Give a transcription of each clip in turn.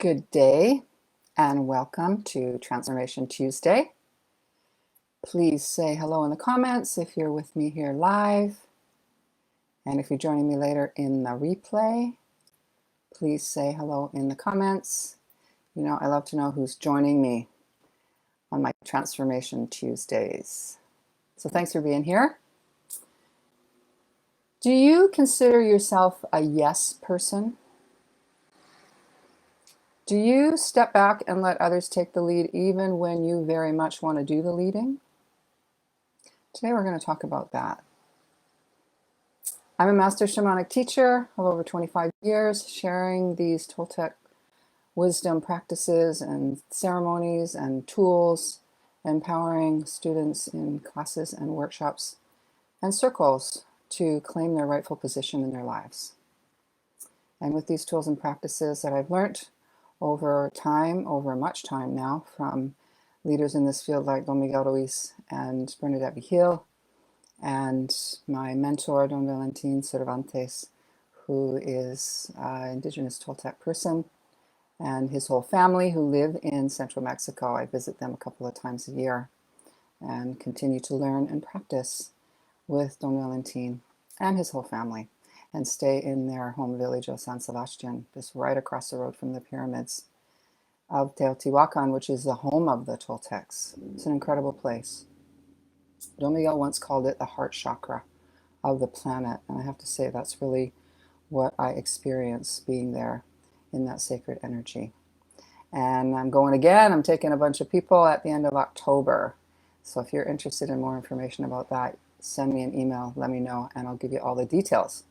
Good day and welcome to Transformation Tuesday. Please say hello in the comments if you're with me here live. And if you're joining me later in the replay, please say hello in the comments. You know, I love to know who's joining me on my Transformation Tuesdays. So thanks for being here. Do you consider yourself a yes person? Do you step back and let others take the lead even when you very much want to do the leading? Today we're going to talk about that. I'm a master shamanic teacher of over 25 years, sharing these Toltec wisdom practices and ceremonies and tools, empowering students in classes and workshops and circles to claim their rightful position in their lives. And with these tools and practices that I've learned over time, over much time now, from leaders in this field like Don Miguel Ruiz and Bernadette Vigil, and my mentor, Don Valentin Cervantes, who is an indigenous Toltec person, and his whole family who live in central Mexico. I visit them a couple of times a year and continue to learn and practice with Don Valentin and his whole family, and stay in their home village of San Sebastian, just right across the road from the pyramids of Teotihuacan, which is the home of the Toltecs. It's an incredible place. Don Miguel once called it the heart chakra of the planet, and I have to say that's really what I experience being there in that sacred energy. And I'm going again. I'm taking a bunch of people at the end of October. So if you're interested in more information about that, send me an email, let me know, and I'll give you all the details.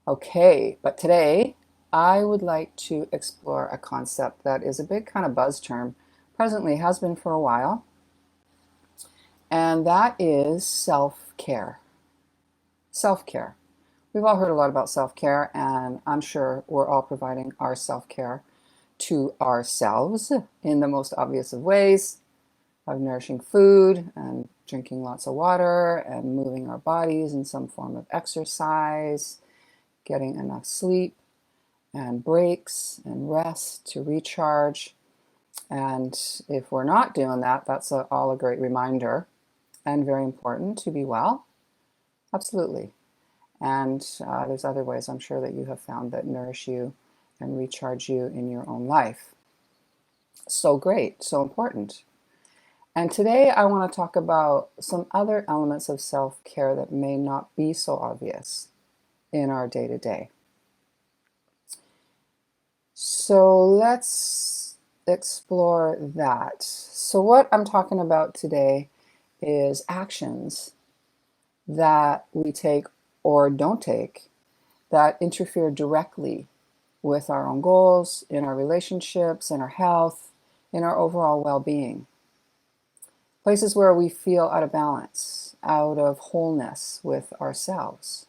Okay, but today I would like to explore a concept that is a big kind of buzz term, presently has been for a while, and that is self-care. Self-care. We've all heard a lot about self-care, and I'm sure we're all providing our self-care to ourselves in the most obvious of ways, of nourishing food and drinking lots of water and moving our bodies in some form of exercise, getting enough sleep and breaks and rest to recharge. And if we're not doing that, that's all a great reminder and very important to be well. Absolutely. And there's other ways I'm sure that you have found that nourish you and recharge you in your own life. So great, so important. And today I want to talk about some other elements of self-care that may not be so obvious in our day-to-day. So let's explore that. So what I'm talking about today is actions that we take or don't take that interfere directly with our own goals, in our relationships, in our health, in our overall well-being. Places where we feel out of balance, out of wholeness with ourselves.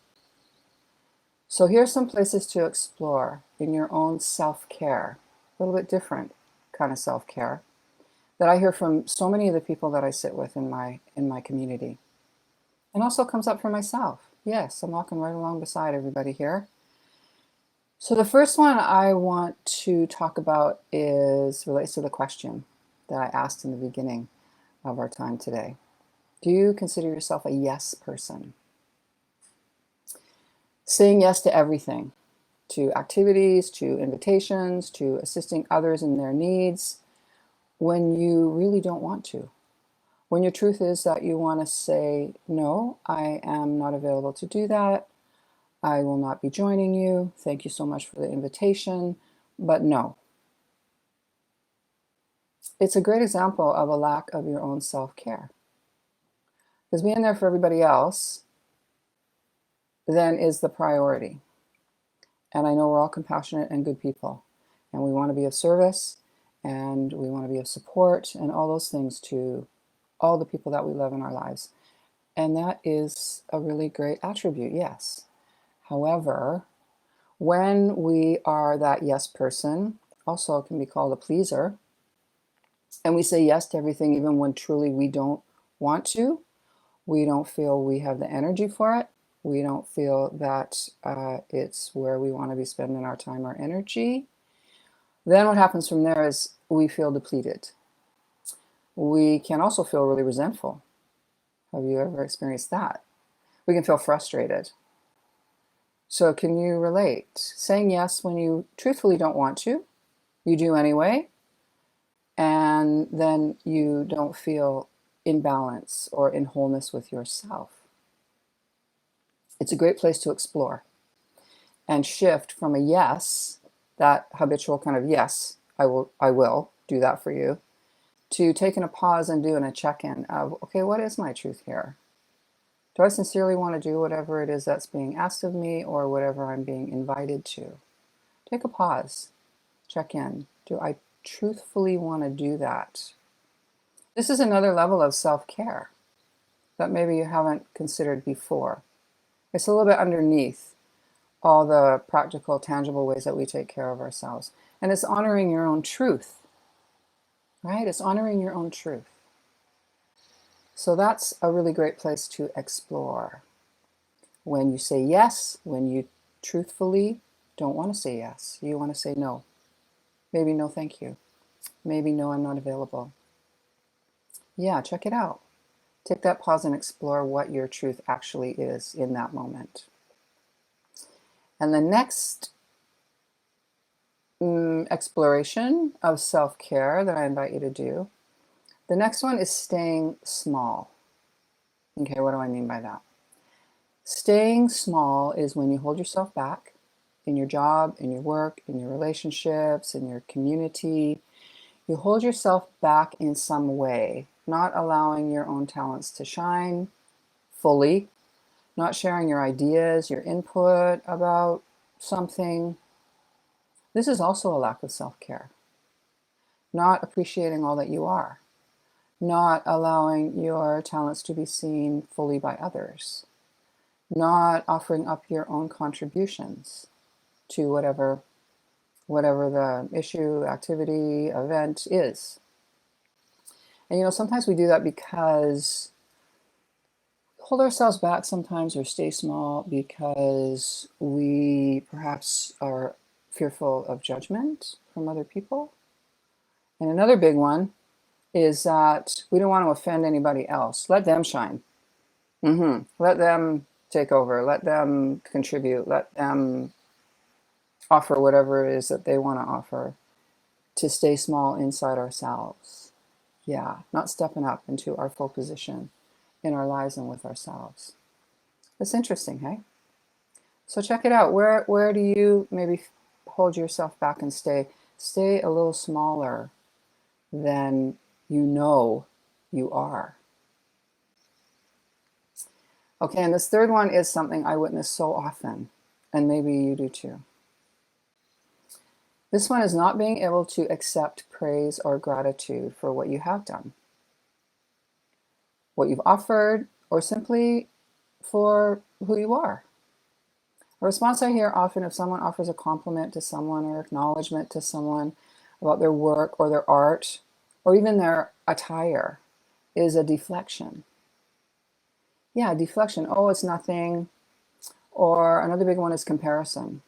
So here's some places to explore in your own self-care, a little bit different kind of self-care that I hear from so many of the people that I sit with in my community. And also comes up for myself. Yes, I'm walking right along beside everybody here. So the first one I want to talk about relates to the question that I asked in the beginning of our time today. Do you consider yourself a yes person? Saying yes to everything, to activities, to invitations, to assisting others in their needs when you really don't want to. When your truth is that you want to say, no, I am not available to do that. I will not be joining you. Thank you so much for the invitation, but no. It's a great example of a lack of your own self-care. Because being there for everybody else then is the priority. And I know we're all compassionate and good people, and we want to be of service, and we want to be of support, and all those things to all the people that we love in our lives. And that is a really great attribute, yes. However, when we are that yes person, also can be called a pleaser, and we say yes to everything even when truly we don't want to, we don't feel we have the energy for it, we don't feel that it's where we want to be spending our time or energy, Then what happens from there is we feel depleted. We can also feel really resentful. Have you ever experienced that? We can feel frustrated. So can you relate? Saying yes when you truthfully don't want to, you do anyway, and then you don't feel in balance or in wholeness with yourself. It's a great place to explore and shift from a yes, that habitual kind of yes, I will do that for you, to taking a pause and doing a check-in of, okay, what is my truth here? Do I sincerely want to do whatever it is that's being asked of me or whatever I'm being invited to? Take a pause, check in. Do I truthfully want to do that? This is another level of self-care that maybe you haven't considered before. It's a little bit underneath all the practical, tangible ways that we take care of ourselves. And it's honoring your own truth, right? It's honoring your own truth. So that's a really great place to explore. When you say yes, when you truthfully don't want to say yes, you want to say no. Maybe no, thank you. Maybe no, I'm not available. Yeah, check it out. Take that pause and explore what your truth actually is in that moment. And the next exploration of self-care that I invite you to do, the next one is staying small. Okay, what do I mean by that? Staying small is when you hold yourself back in your job, in your work, in your relationships, in your community. You hold yourself back in some way, not allowing your own talents to shine fully, not sharing your ideas, your input about something. This is also a lack of self-care. Not appreciating all that you are, not allowing your talents to be seen fully by others, not offering up your own contributions to whatever the issue, activity, event is. And sometimes we do that because we hold ourselves back sometimes or stay small because we perhaps are fearful of judgment from other people. And another big one is that we don't want to offend anybody else. Let them shine. Let them take over. Let them contribute. Let them offer whatever it is that they want to offer, to stay small inside ourselves. Yeah, not stepping up into our full position in our lives and with ourselves. That's interesting, hey? So check it out. Where do you maybe hold yourself back and stay a little smaller than you are? Okay, and this third one is something I witness so often, and maybe you do too. This one is not being able to accept praise or gratitude for what you have done, what you've offered, or simply for who you are. A response I hear often if someone offers a compliment to someone or acknowledgement to someone about their work or their art or even their attire is a deflection. Yeah, deflection. Oh, it's nothing. Or another big one is comparison.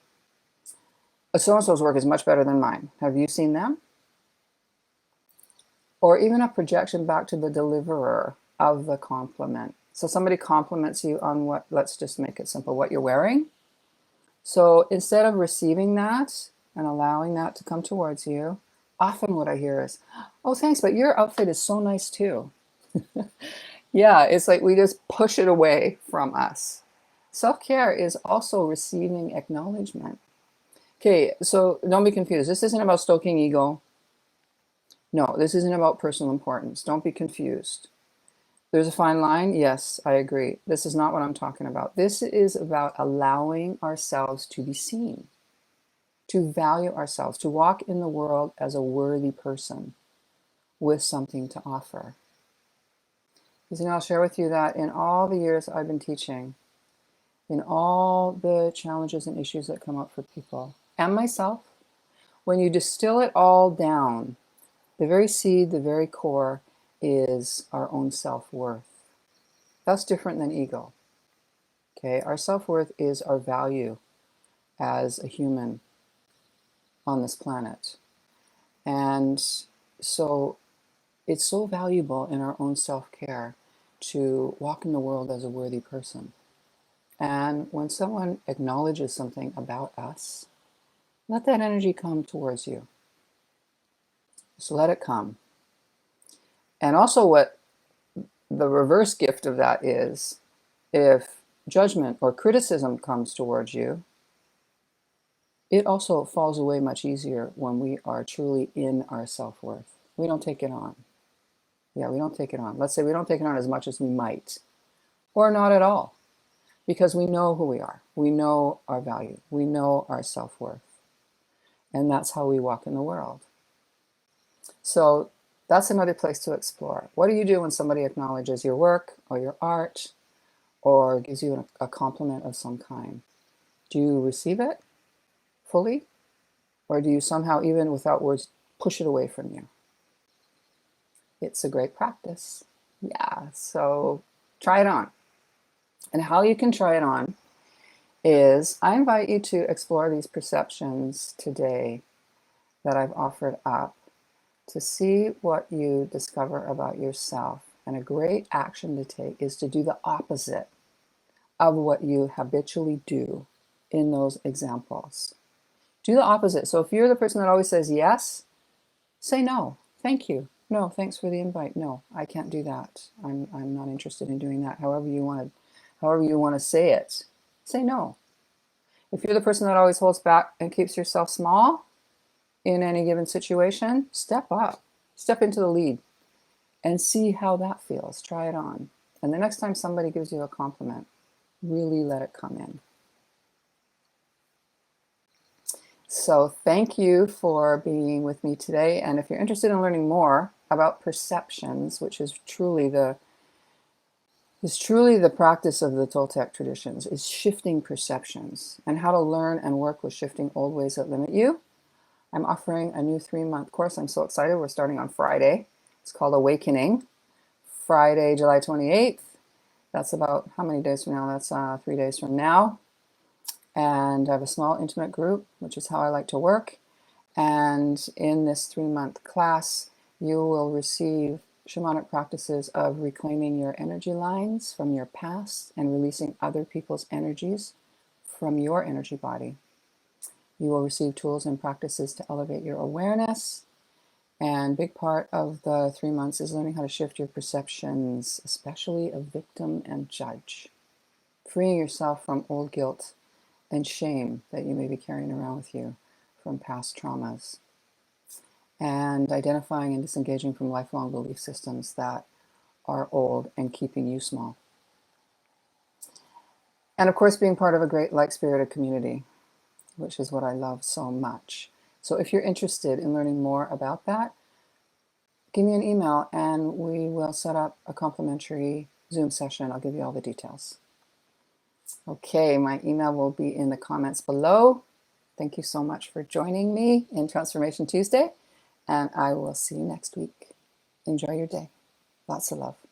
So-and-so's work is much better than mine. Have you seen them? Or even a projection back to the deliverer of the compliment. So somebody compliments you on what, let's just make it simple, what you're wearing. So instead of receiving that and allowing that to come towards you, often what I hear is, oh, thanks, but your outfit is so nice too. Yeah, it's like we just push it away from us. Self-care is also receiving acknowledgement. Okay, so don't be confused. This isn't about stoking ego. No, this isn't about personal importance. Don't be confused. There's a fine line. Yes, I agree. This is not what I'm talking about. This is about allowing ourselves to be seen, to value ourselves, to walk in the world as a worthy person with something to offer. Because I'll share with you that in all the years I've been teaching, in all the challenges and issues that come up for people and myself, when you distill it all down, the very seed, the very core is our own self-worth. That's different than ego. Okay, our self-worth is our value as a human on this planet. And so it's so valuable in our own self-care to walk in the world as a worthy person. And when someone acknowledges something about us, let that energy come towards you. Just let it come. And also what the reverse gift of that is, if judgment or criticism comes towards you, it also falls away much easier when we are truly in our self-worth. We don't take it on. Yeah, we don't take it on. Let's say we don't take it on as much as we might, or not at all, because we know who we are. We know our value. We know our self-worth. And that's how we walk in the world. So that's another place to explore. What do you do when somebody acknowledges your work or your art or gives you a compliment of some kind? Do you receive it fully? Or do you somehow, even without words, push it away from you? It's a great practice. Yeah, so try it on. And how you can try it on is, I invite you to explore these perceptions today that I've offered up, to see what you discover about yourself. And a great action to take is to do the opposite of what you habitually do in those examples. Do the opposite. So if you're the person that always says yes, say no, thank you. No, thanks for the invite. No, I can't do that. I'm not interested in doing that. However you want to say it, say no. If you're the person that always holds back and keeps yourself small in any given situation, step up, step into the lead and see how that feels. Try it on. And the next time somebody gives you a compliment, really let it come in. So thank you for being with me today. And if you're interested in learning more about perceptions, which is truly the practice of the Toltec traditions, is shifting perceptions and how to learn and work with shifting old ways that limit you, I'm offering a new 3-month course. I'm so excited. We're starting on Friday. It's called Awakening. Friday, July 28th. That's about how many days from now? That's 3 days from now. And I have a small intimate group, which is how I like to work. And in this 3-month class, you will receive shamanic practices of reclaiming your energy lines from your past and releasing other people's energies from your energy body. You will receive tools and practices to elevate your awareness. And a big part of the 3 months is learning how to shift your perceptions, especially of victim and judge. Freeing yourself from old guilt and shame that you may be carrying around with you from past traumas. And identifying and disengaging from lifelong belief systems that are old and keeping you small. And of course, being part of a great light-spirited community, which is what I love so much. So if you're interested in learning more about that, give me an email and we will set up a complimentary Zoom session. I'll give you all the details. Okay, my email will be in the comments below. Thank you so much for joining me in Transformation Tuesday, and I will see you next week. Enjoy your day. Lots of love.